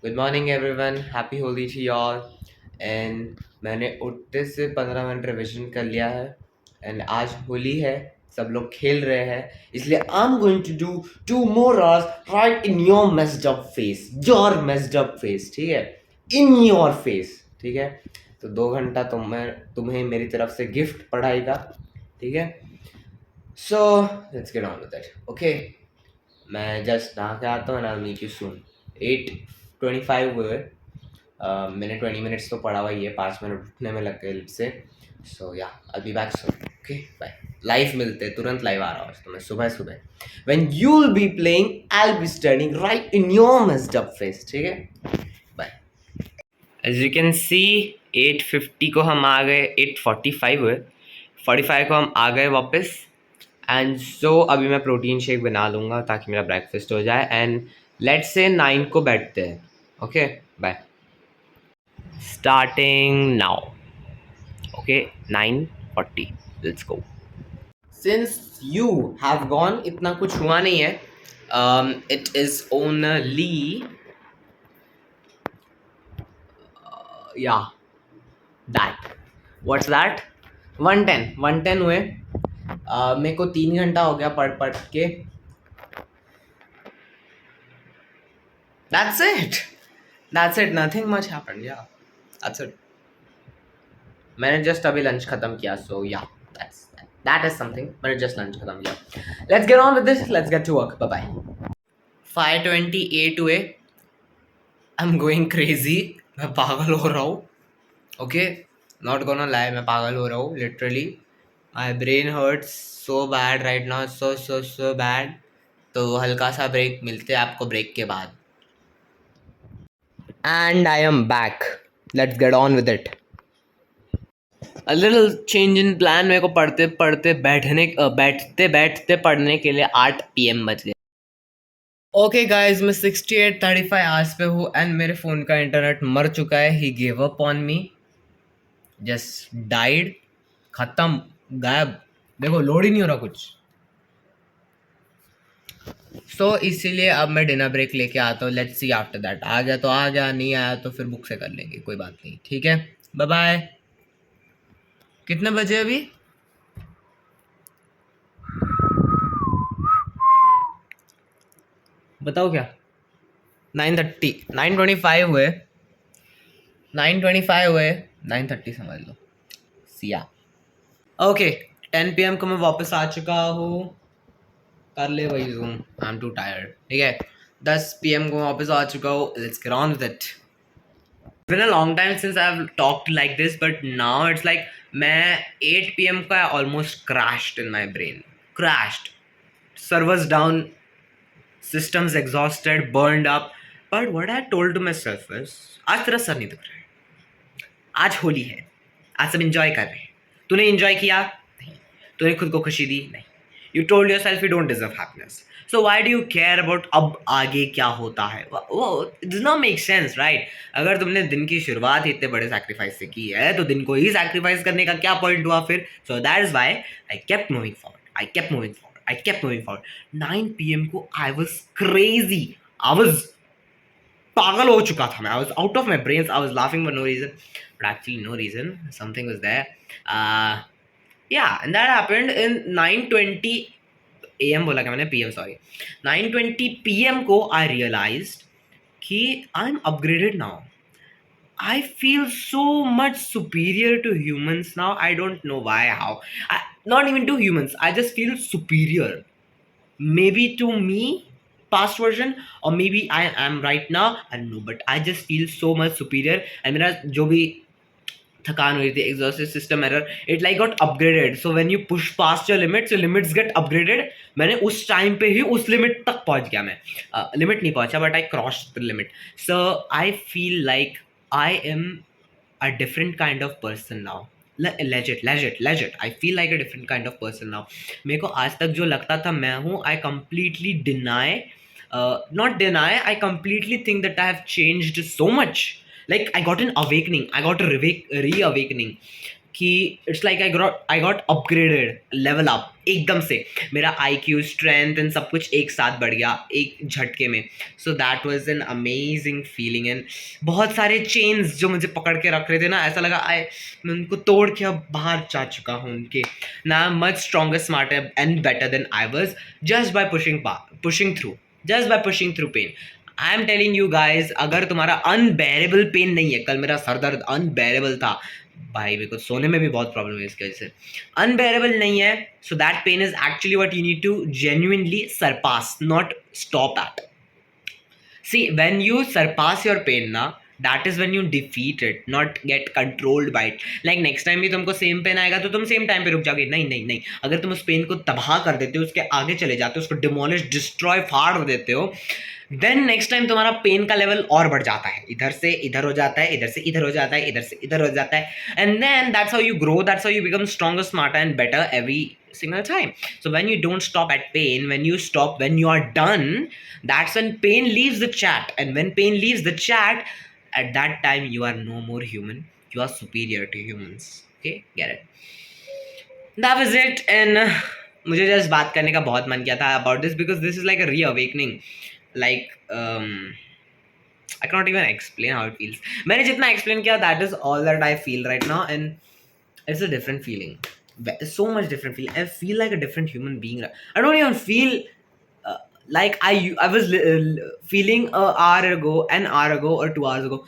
Good morning everyone, happy Holi to y'all। And मैंने उठते से 15 मिनट रिविजन कर लिया है। एंड आज होली है, सब लोग खेल रहे हैं, इसलिए I am going to do 2 more hours right in your messed up face, your messed up face, ठीक है, इन योर फेस, ठीक है। तो 2 घंटा तुम्हें मेरी तरफ से गिफ्ट पढ़ाई का, ठीक है। So let's get on with it, okay. मैं जस्ट नहा के आता हूँ and I will meet you soon. 8:25 हुए। मैंने 20 मिनट्स तो पढ़ा हुआ ही है, 5 मिनट उठने में लग गए लिफ्ट से। सो या I be back soon, okay bye. Live मिलते हैं, तुरंत लाइव आ रहा हूँ तो मैं सुबह सुबह when you will be playing I will be studying right in your messed up face, ठीक है, bye. As you can see 8:50 को हम आ गए, 8:45 हुए, 45 को हम आ गए वापस। एंड सो अभी मैं प्रोटीन शेक बना लूँगा ताकि मेरा ब्रेकफास्ट हो जाए। एंड लेट्स से 9 को बैठते हैं, okay bye. Starting now, okay 9:40, let's go. Since you have gone, इतना कुछ हुआ नहीं है। इट इज ओनली या दैट, व्हाट्स दैट, 110 हुए। मेरे को 3 घंटा हो गया पढ़ पढ़ के। That's it. That's it. Nothing much happened. Yeah, that's it. मैंने जस्ट अभी लंच खत्म किया, so yeah, that is something. मैंने जस्ट लंच खत्म किया. Let's get on with this. Let's get to work. Bye bye. 5:28 हुए. I'm going crazy. मैं पागल हो रहा हूँ. Okay, not gonna lie, मैं पागल हो रहा हूँ. Literally, my brain hurts so bad right now. So bad. तो हल्का सा ब्रेक मिलते हैं आपको ब्रेक के बाद. And I am back. Let's get on with it. A little change in plan। मेरे को पढ़ते पढ़ते बैठते बैठते पढ़ने के लिए 8 PM बज गए। ओके गाइज, मैं 68:35 आवर्स पे हूँ एंड मेरे फ़ोन का इंटरनेट मर चुका है। He gave up on me, just died, ख़त्म, गायब। देखो लोड ही नहीं हो रहा कुछ। सो इसीलिए अब मैं डिनर ब्रेक लेके आता हूँ। Let's see after that. आ गया तो आ गया, नहीं आया तो फिर बुक से कर लेंगे, कोई बात नहीं, ठीक है। Bye bye. कितने बजे अभी? बताओ क्या? 9:30, 9:25 हुए, 9:25 हुए, 9:30 समझ लो, सिया। ओके, 10 PM को मैं वापस आ चुका हूँ। कर ले वही zoom, I am to tired, ठीक है। 10 PM को मैं वापस आ चुका हूँ। Let's get on with it. Been a long time since I've talked like this, but now it's like मैं 8 PM का almost crashed in my brain, crashed, servers down, systems exhausted, burned up. But what I told to myself is, आज तेरा sir नहीं दुख रहा है, आज होली है, आज सब इंजॉय कर रहे हैं। तूने इंजॉय किया? नहीं। तूने खुद को खुशी दी? नहीं। You told your self you don't deserve happiness, so why do you care about अब आगे क्या होता है? वो it does not make sense, right? अगर तुमने दिन की शुरुआत ही इतने बड़े सैक्रिफाइस से की है तो दिन को ही सैक्रिफाइस करने का क्या पॉइंट हुआ फिर? So that is why I kept moving forward, I kept moving forward, I kept moving forward. 9 PM को I was crazy, I was पागल हो चुका था मैं। I was out of my brain, I was laughing for no reason, but actually no reason, something was there. Yeah, and that happened in 9:20 AM, बोला क्या मैंने? PM, sorry. 9:20 PM को आई realised कि I am upgraded now. I feel so much superior to humans now. I don't know why, how. Not even to humans. I just feel superior. Maybe to me, past version, or maybe I am right now. I don't know, but I just feel so much superior. And मेरा जो भी थकान हुई थी, exhaustive system error, it like got upgraded. So when you push past your limits, your limits get upgraded. मैंने उस time पे ही उस लिमिट तक पहुंच गया। मैं लिमिट नहीं पहुंचा, but I cross the limit. So I feel like I am a different kind of person now. legit I feel like a different kind of person now. मेरे को आज तक जो लगता था मैं हूँ, I completely deny, not deny, I completely think that I have changed so much. Like I got an awakening, I got a re-awakening कि it's like I got upgraded, level up एकदम से। मेरा IQ, स्ट्रेंथ एंड सब कुछ एक साथ बढ़ गया एक झटके में। So that was an amazing feeling. And बहुत सारे चेन्स जो मुझे पकड़ के रख रहे थे ना, ऐसा लगा मैं उनको तोड़ के अब बाहर जा चुका हूँ उनके। ना much stronger, smarter and better than I was, just by pushing through pain. I am telling you guys, अगर तुम्हारा अनबेरेबल पेन नहीं है, कल मेरा सर दर्द अनबेरेबल था भाई, मेरे को सोने में भी बहुत प्रॉब्लम है इसकी वजह से, अनबेरेबल नहीं है, so that pain is actually what you need to genuinely surpass, not stop at. See, when you surpass your pain na, that is when you defeat it, not get controlled by it. Like next time भी तुमको same pen आएगा तो तुम same time पे रुक जाओगे, नहीं नहीं नहीं। अगर तुम उस पेन को तबाह कर देते हो, उसके आगे चले जाते हो, उसको डिमोलिश, डिस्ट्रॉय, फाड़ देते हो, देन नेक्स्ट टाइम तुम्हारा पेन का लेवल और बढ़ जाता है, इधर से इधर हो जाता है, इधर से इधर हो जाता है, इधर से इधर हो जाता है, and then that's how you grow, that's how you become stronger, smarter and better every single time. So when you don't stop at pain, when you are done, that's when pain leaves the chat. And when pain leaves the chat, at that time you are no more human, you are superior to humans. Okay, get it? That was it. And मुझे just बात करने का बहुत मन किया था about this because this is like a reawakening. Like I cannot even explain how it feels. मैंने जितना explain किया, that is all that I feel right now, and it's a different feeling. So much different feeling. I feel like a different human being. I don't even feel like I was feeling an hour ago or 2 hours ago,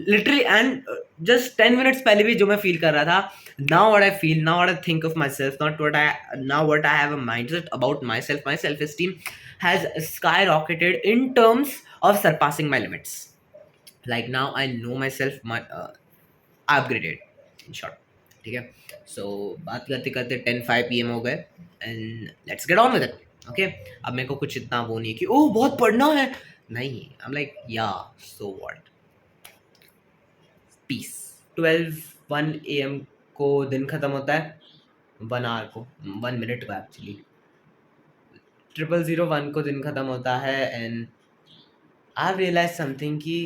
literally, and just 10 minutes पहले भी जो मैं feel कर रहा था, now what I feel, now what I think of myself, now what I have a mindset about myself, my self-esteem has skyrocketed in terms of surpassing my limits. Like now I know myself, my upgraded in short. ठीक है, सो बात करते करते 10:05 PM हो गए, and let's get on with it. Okay, अब मेरे को कुछ इतना वो नहीं है कि ओह बहुत पढ़ना है, नहीं, आई एम लाइक या सो व्हाट, पीस। 12:01 AM को दिन खत्म होता है, 1 hour को, 1 minute को एक्चुअली, 0001 को दिन खत्म होता है, एंड आई रियलाइज समथिंग कि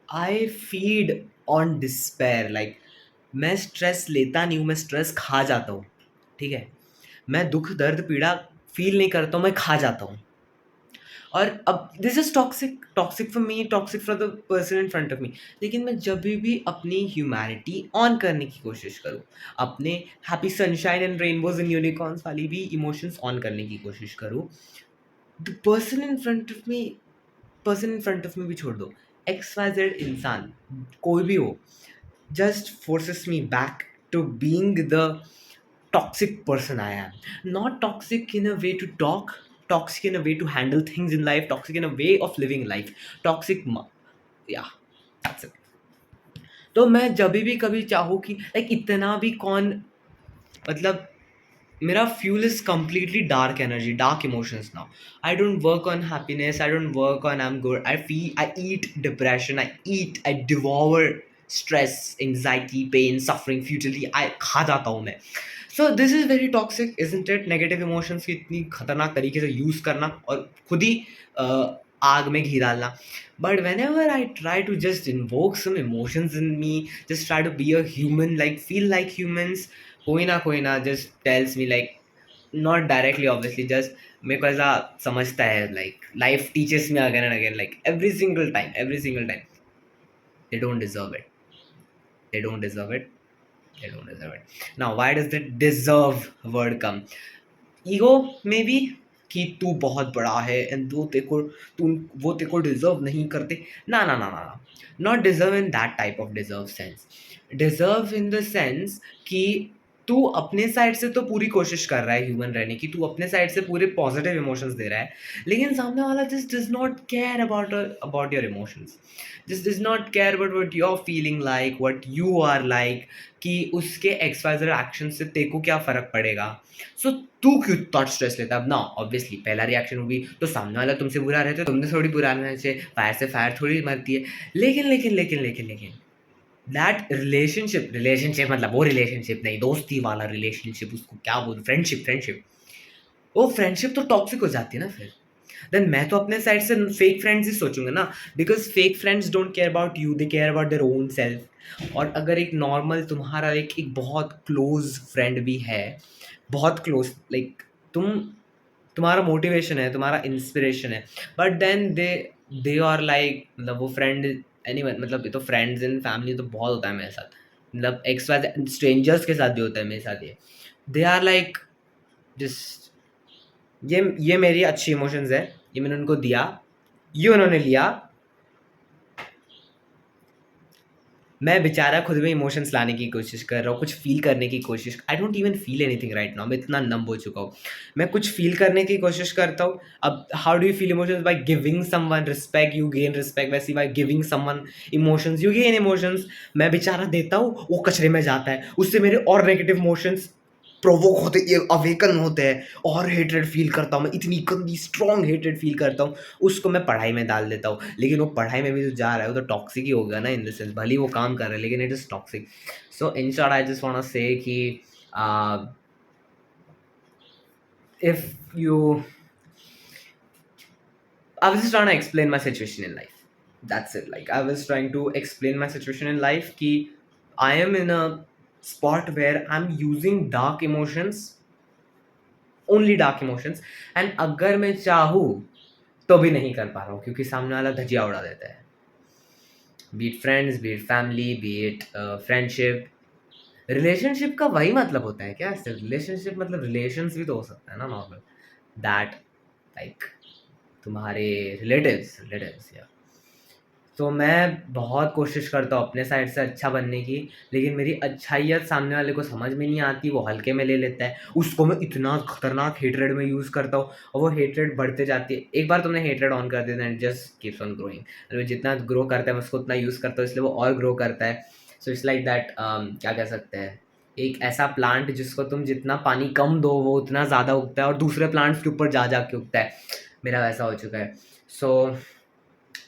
I feed on despair. Like मैं स्ट्रेस लेता नहीं हूँ, मैं स्ट्रेस खा जाता हूँ। ठीक है, मैं दुख, दर्द, पीड़ा फील नहीं करता हूँ, मैं खा जाता हूँ। और अब this is toxic for me, toxic for the person in front of me. लेकिन मैं जब भी अपनी ह्यूमैनिटी ऑन करने की कोशिश करूँ, अपने happy sunshine and rainbows and unicorns वाली भी इमोशंस ऑन करने की कोशिश करूँ, the person in front of me भी छोड़ दो, XYZ इंसान कोई भी हो, just forces me back to being the toxic person I am. Not toxic in a way to talk, toxic in a way to handle things in life, toxic in a way of living life. Yeah, that's it. तो मैं जब भी कभी चाहूँ कि like इतना भी कौन, मतलब मेरा fuel is completely dark energy, dark emotions now. I don't work on happiness, I don't work on I am good, I eat depression, I devour stress, anxiety, pain, suffering, futility, I खा जाता हूँ मैं। So this is very toxic, isn't it? Negative emotions की इतनी खतरनाक तरीके से use करना और खुद ही आग में घी डालना। But whenever I try to just invoke some emotions in me, just try to be a human, like feel like humans, कोई ना just tells me, like not directly obviously, just मेरे को ऐसा समझता है, like life teaches me again and again, like every single time, they don't deserve it, they don't deserve it, they don't deserve it. Now why does the deserve word come? Ego may be, कि तू बहुत बड़ा है and तू वो तेरे को deserve नहीं करते, ना ना ना ना, not deserve in that type of deserve sense, deserve in the sense कि तू अपने साइड से तो पूरी कोशिश कर रहा है ह्यूमन रहने की, तू अपने साइड से पूरे पॉजिटिव इमोशंस दे रहा है, लेकिन सामने वाला just does not care about your emotions, just does not care about what you are feeling like, what you are like, कि उसके XYZ एक्शन से तेरे को क्या फ़र्क पड़ेगा। सो तू क्यों इतना स्ट्रेस लेता है? अब ना ऑब्वियसली पहला रिएक्शन होगी तो सामने वाला तुमसे बुरा रहता है, तुमने थोड़ी बुरा रहना चाहिए, फायर से फायर थोड़ी मरती है। लेकिन दैट रिलेशनशिप मतलब वो रिलेशनशिप नहीं, दोस्ती वाला रिलेशनशिप, उसको क्या बोल, फ्रेंडशिप, वो फ्रेंडशिप तो टॉक्सिक हो जाती है ना फिर। देन मैं तो अपने साइड से फेक फ्रेंड्स ही सोचूंगा ना, because fake friends don't care about you, they care about their own self. और अगर एक नॉर्मल तुम्हारा एक बहुत क्लोज फ्रेंड भी है, बहुत क्लोज, लाइक तुम्हारा मोटिवेशन है, तुम्हारा इंस्पिरेशन है, but then they are like, मतलब वो फ्रेंड, मतलब ये तो फ्रेंड्स इन फैमिली तो बहुत होता है मेरे साथ, मतलब एक्स वाई स्ट्रेंजर्स के साथ भी होता है मेरे साथ ये। दे आर लाइक जस्ट, ये मेरी अच्छी इमोशंस है, ये मैंने उनको दिया, ये उन्होंने लिया, मैं बेचारा खुद में इमोशंस लाने की कोशिश कर रहा हूँ, कुछ फील करने की कोशिश, I don't even feel anything right now, मैं इतना नम हो चुका हूँ। मैं कुछ फील करने की कोशिश करता हूँ। अब how do you feel emotions? By giving someone respect you gain respect, वैसे by giving someone emotions you gain emotions. मैं बेचारा देता हूँ, वो कचरे में जाता है, उससे मेरे और नेगेटिव इमोशंस प्रोवोक होते, ये अवेकन होते हैं, और हेट्रेड फील करता हूँ मैं, इतनी गंदी स्ट्रॉन्ग हेट्रेड फील करता हूँ। उसको मैं पढ़ाई में डाल देता हूँ, लेकिन वो पढ़ाई में भी जो जा रहा है वो तो टॉक्सिक ही होगा ना, इन द सेंस भले ही वो काम कर रहा है लेकिन it is toxic. So in short I just want to say कि if you I was just trying to explain my situation in life. That's it. Like I was trying to explain my situation in life कि I am in a spot where I'm using dark emotions, only dark emotions, and अगर मैं चाहूँ तो भी नहीं कर पा रहा हूँ क्योंकि सामने वाला धजिया उड़ा देता है। B it friends, B it family, B it friendship. Relationship का वही मतलब होता है क्या? सिर्फ रिलेशनशिप मतलब रिलेशंस भी तो हो सकता है ना नॉर्मल, दैट लाइक तुम्हारे रिलेटिव्स रिलेटिव्स या। तो मैं बहुत कोशिश करता हूँ अपने साइड से अच्छा बनने की, लेकिन मेरी अच्छाइयत सामने वाले को समझ में नहीं आती, वो हल्के में ले लेता है, उसको मैं इतना खतरनाक हेट्रेड में यूज़ करता हूँ और वो हेट्रेड बढ़ते जाती है। एक बार तुमने हेट्रेड ऑन कर दिया then it just keeps on growing, और जितना ग्रो करता है मैं उसको उतना यूज़ करता हूँ, इसलिए वो और ग्रो करता है। सो इट्स लाइक दैट, क्या कह सकते हैं, एक ऐसा प्लांट जिसको तुम जितना पानी कम दो वो उतना ज़्यादा उगता है और दूसरे प्लांट्स के ऊपर जा के उगता है। मेरा वैसा हो चुका है। सो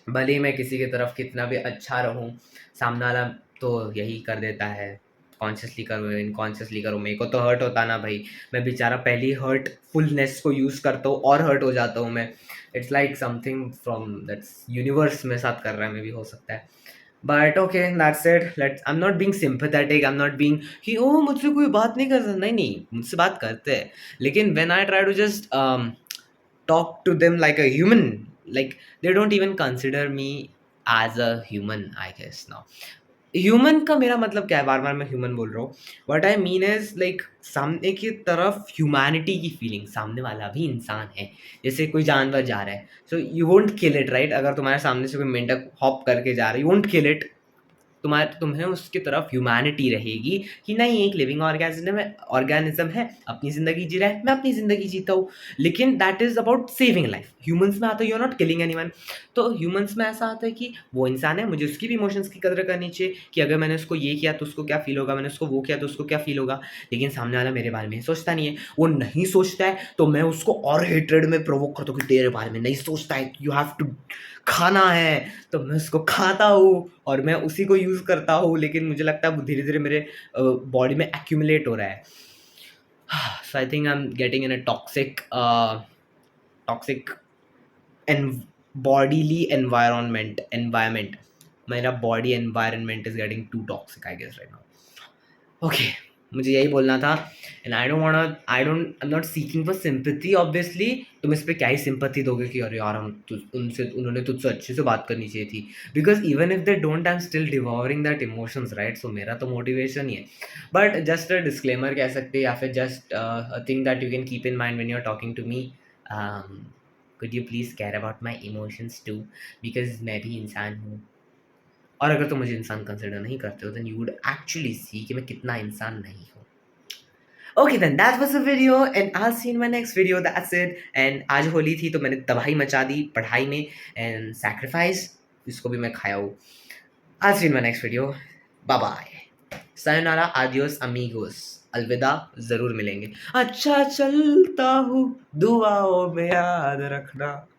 भले ही मैं किसी की तरफ कितना भी अच्छा रहूँ, सामने वाला तो यही कर देता है, कॉन्शियसली करो इनकॉन्शियसली करो, मेरे को तो हर्ट होता ना भाई, मैं बेचारा पहली हर्टफुलनेस को यूज़ करता हूँ और हर्ट हो जाता हूँ मैं। It's like something from that's universe मेरे साथ कर रहा है, मे भी हो सकता है। But okay that's it, let's, I am not being sympathetic, I am not being कि ओ मुझसे कोई बात नहीं कर सकता, नहीं नहीं मुझसे बात करते हैं, लेकिन when I try to just talk to them like a human, like they don't even consider me as a human, I guess now. Human का मेरा मतलब क्या है, बार बार मैं ह्यूमन बोल रहा हूँ, what I mean is like सामने की तरफ ह्यूमैनिटी की फीलिंग, सामने वाला भी इंसान है, जैसे कोई जानवर जा रहा है, so you won't kill it right, अगर तुम्हारे सामने से कोई मेंढक हॉप करके जा रहा है यू वोंट किल इट, तुम्हें उसकी तरफ ह्यूमैनिटी रहेगी कि नहीं एक लिविंग ऑर्गेनिज्म है, अपनी ज़िंदगी जी रहा है, मैं अपनी ज़िंदगी जीता हूँ, लेकिन that is about saving life. Humans में आता है you are not killing anyone. तो ह्यूमंस में ऐसा आता है कि वो इंसान है, मुझे उसकी भी इमोशंस की कदर करनी चाहिए कि अगर मैंने उसको ये किया तो उसको क्या फील होगा, मैंने उसको वो किया तो उसको क्या फील होगा, लेकिन सामने वाला मेरे बारे में सोचता नहीं है, वो नहीं सोचता है तो मैं उसको और हेट्रेड में प्रोवोक करता हूँ कि तेरे बारे में नहीं सोचता है, यू हैव टू खाना है, तो मैं उसको खाता हूँ और मैं उसी को यूज़ करता हूँ, लेकिन मुझे लगता है वो धीरे-धीरे मेरे बॉडी में एक्यूमुलेट हो रहा है। So I think I am getting in a toxic and bodily environment, मेरा body environment is getting too toxic I guess right now. Okay, मुझे यही बोलना था, and I am not seeking for sympathy obviously. तुम इस पे क्या ही sympathy दोगे कि अरे यार उन्होंने तुझसे अच्छे से बात करनी चाहिए थी, because even if they don't I am still devouring that emotions right, so मेरा तो मोटिवेशन ही है। बट जस्ट अ डिस्क्लेमर कह सकते हैं, या फिर just a thing that you can keep in mind when you are talking to me, could you please care about my emotions too, because मैं भी इंसान हूँ, और अगर तुम मुझे इंसान कंसिडर नहीं करते हो then you would actually see कि मैं कितना इंसान नहीं हूँ। Okay then that was the video and I will see in my next video, that's it. And आज होली थी तो मैंने तबाही मचा दी पढ़ाई में, एंड सैक्रिफाइस इसको भी मैं खाया हूँ। I will see in my next video, bye bye, sayonara, adios amigos, अलविदा, ज़रूर मिलेंगे। अच्छा चलता हूँ, दुआओं में याद रखना।